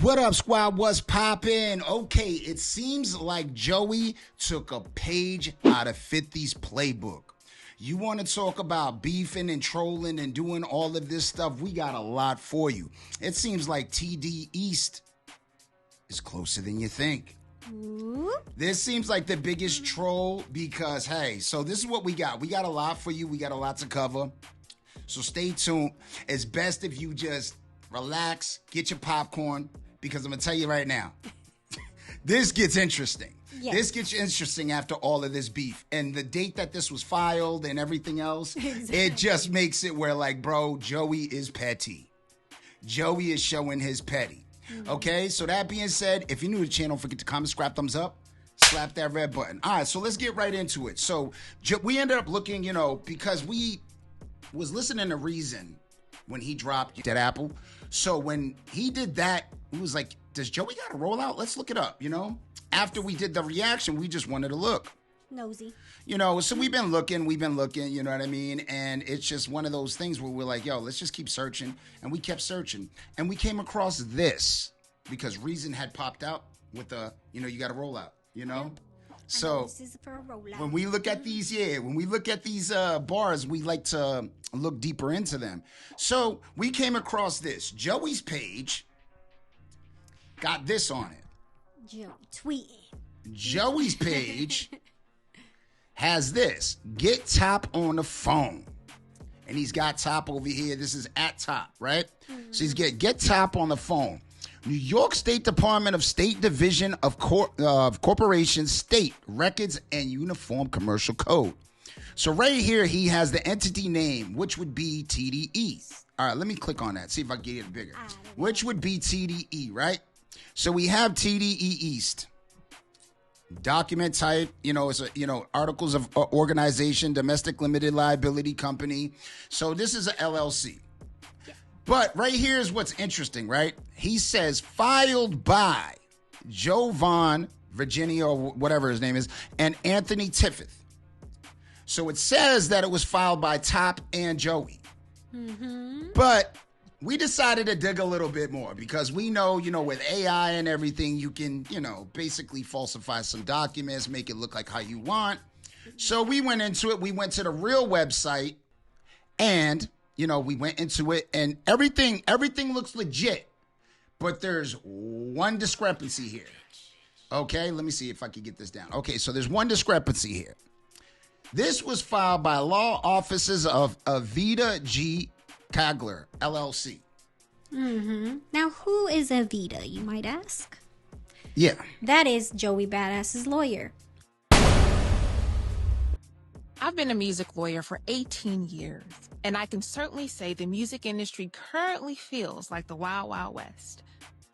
What up, squad? What's poppin'? Okay, it seems like Joey took a page out of 50's playbook. You want to talk about beefing and trolling and doing all of this stuff? We got a lot for you. It seems like TDE East is closer than you think. Ooh. This seems like the biggest troll because, hey, so this is what we got. We got a lot for you. We got a lot to cover. So stay tuned. It's best if you just relax, get your popcorn, because I'm going to tell you right now, this gets interesting. Yes. This gets interesting after all of this beef. And the date that this was filed and everything else, exactly. It just makes it where, like, bro, Joey is petty. Joey is showing his petty. Mm-hmm. Okay, so that being said, if you're new to the channel, don't forget to comment, scrap thumbs up, slap that red button. All right, so let's get right into it. So we ended up looking, because we was listening to Reason when he dropped that Apple. So when he did that, we was like, does Joey got a rollout? Let's look it up, After we did the reaction, we just wanted to look. Nosy. So we've been looking, you know what I mean? And it's just one of those things where we're like, yo, let's just keep searching. And we kept searching. And we came across this because Reason had popped out with the, you got a rollout, So this is for a rollout. When we look at these, bars, we like to look deeper into them. So we came across this. Joey's page got this on it. Joe tweeting. Joey's page has this. Get Top on the phone. And he's got Top over here. This is at Top, right? Mm-hmm. So he's get Top on the phone. New York State Department of State Division of Corporations, State Records, and Uniform Commercial Code. So right here, he has the entity name, which would be TDE. All right, let me click on that, see if I can get it bigger. Which would be TDE, right? So we have TDE East. Document type, it's a, articles of organization, domestic limited liability company. So this is a LLC. Yeah. But right here is what's interesting, right? He says filed by Joe Vaughn, Virginia, or whatever his name is, and Anthony Tiffith. So it says that it was filed by Top and Joey. Mm-hmm. But we decided to dig a little bit more because we know, with AI and everything, you can, basically falsify some documents, make it look like how you want. So we went into it. We went to the real website and, we went into it and everything looks legit. But there's one discrepancy here. Okay, let me see if I can get this down. Okay, so there's one discrepancy here. This was filed by law offices of Avita G. Kagler, LLC. Mm-hmm. Now, who is Avita, you might ask? Yeah. That is Jpey Bada's lawyer. I've been a music lawyer for 18 years, and I can certainly say the music industry currently feels like the Wild Wild West.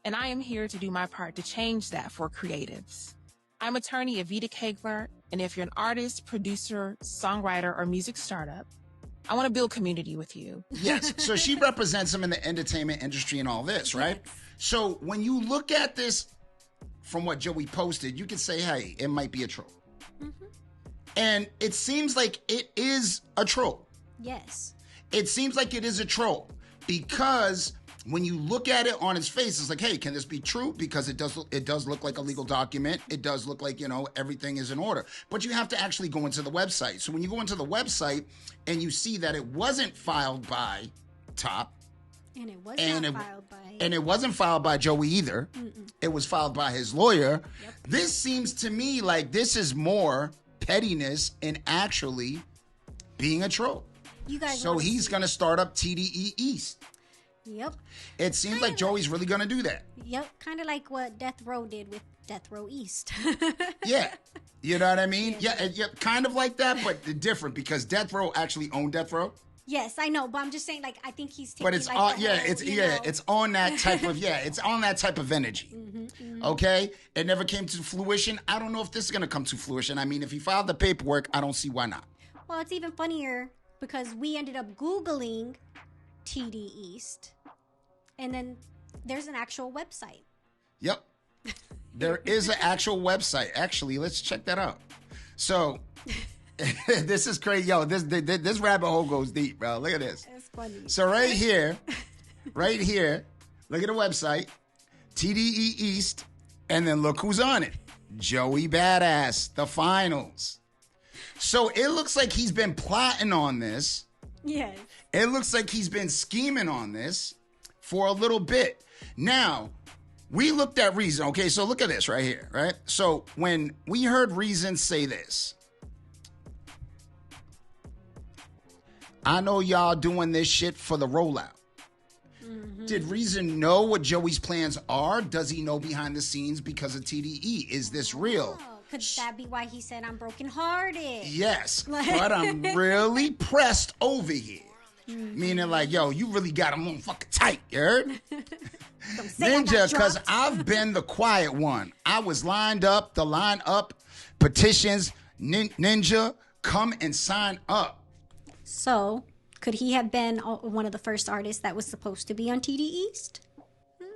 And I am here to do my part to change that for creatives. I'm attorney Avita Kagler, and if you're an artist, producer, songwriter, or music startup, I want to build community with you. Yes. So she represents them in the entertainment industry and all this, right? Yes. So when you look at this from what Joey posted, you can say, hey, it might be a troll. Mm-hmm. And it seems like it is a troll. Yes. It seems like it is a troll because when you look at it on its face, it's like, hey, can this be true? Because it does look like a legal document. It does look like, everything is in order. But you have to actually go into the website. So when you go into the website and you see that it wasn't filed by Top. And it wasn't filed by... And it wasn't filed by Joey either. Mm-mm. It was filed by his lawyer. Yep. This seems to me like this is more pettiness and actually being a troll. You guys. So he's going to start up TDE East. Yep. It seems like Joey's really going to do that. Yep. Kind of like what Death Row did with Death Row East. Yeah. You know what I mean? Yeah, kind of like that, but different because Death Row actually owned Death Row. Yes, I know, but I'm just saying, like, I think he's taking, but it's like, it's on that type of it's on that type of energy. Mm-hmm, mm-hmm. Okay, it never came to fruition. I don't know if this is gonna come to fruition. I mean, if he filed the paperwork, I don't see why not. Well, it's even funnier because we ended up Googling TD East, and then there's an actual website. Yep, there is an actual website. Actually, let's check that out. So. This is crazy. Yo, this rabbit hole goes deep, bro. Look at this. It's funny. So right here, look at the website. TDE East, and then look who's on it. Jpey Bada, the finals. So it looks like he's been plotting on this. Yes. It looks like he's been scheming on this for a little bit. Now, we looked at Reason. Okay, so look at this right here, right? So when we heard Reason say this, I know y'all doing this shit for the rollout. Mm-hmm. Did Reason know what Joey's plans are? Does he know behind the scenes because of TDE? Is this real? Could that be why he said I'm brokenhearted? Yes, but I'm really pressed over here. Mm-hmm. Meaning like, yo, you really got him on fucking tight, you heard? Ninja, because I've been the quiet one. I was lined up, the line up, petitions, Ninja, come and sign up. So, could he have been one of the first artists that was supposed to be on TDE East?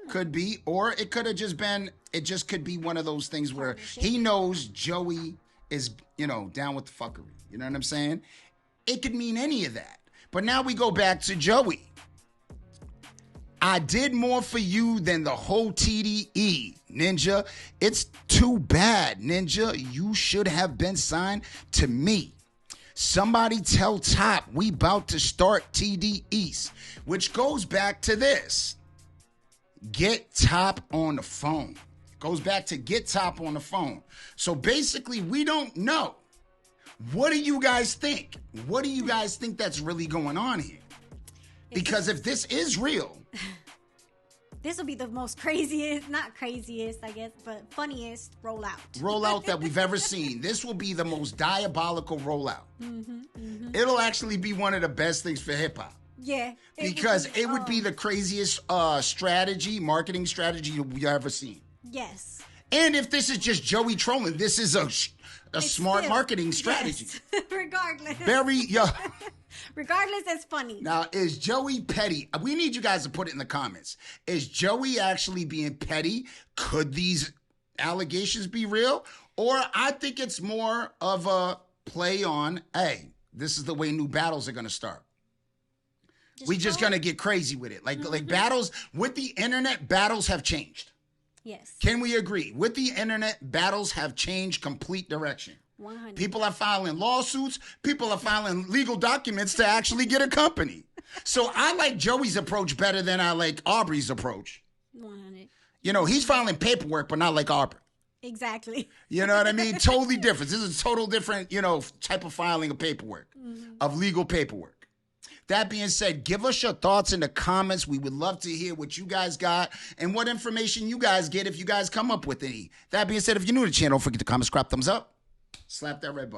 Could be, or it could have just been, it just could be one of those things where he knows Joey is, down with the fuckery. You know what I'm saying? It could mean any of that. But now we go back to Joey. I did more for you than the whole TDE, Ninja. It's too bad, Ninja. You should have been signed to me. Somebody tell Top we about to start TDE East, which goes back to this. Get Top on the phone. Goes back to get Top on the phone. So basically, we don't know. What do you guys think? What do you guys think that's really going on here? Because if this is real, this will be the most craziest, not craziest, I guess, but funniest rollout. Rollout that we've ever seen. This will be the most diabolical rollout. Mm-hmm, mm-hmm. It'll actually be one of the best things for hip hop. Yeah. Because it would be the craziest marketing strategy you've ever seen. Yes. And if this is just Joey trolling, this is a smart marketing strategy. Yes. Regardless. Regardless, it's funny. Now, is Joey petty? We need you guys to put it in the comments. Is Joey actually being petty? Could these allegations be real? Or I think it's more of a play on, hey, this is the way new battles are going to start. We just going to get crazy with it. Like battles, with the internet, battles have changed. Yes. Can we agree? With the internet, battles have changed complete direction. 100. People are filing lawsuits. People are filing legal documents to actually get a company. So I like Joey's approach better than I like Aubrey's approach. 100. He's filing paperwork, but not like Aubrey. Exactly. You know what I mean? Totally different. This is a total different, type of filing of paperwork, of legal paperwork. That being said, give us your thoughts in the comments. We would love to hear what you guys got and what information you guys get if you guys come up with any. That being said, if you're new to the channel, don't forget to comment, subscribe, thumbs up, slap that red button.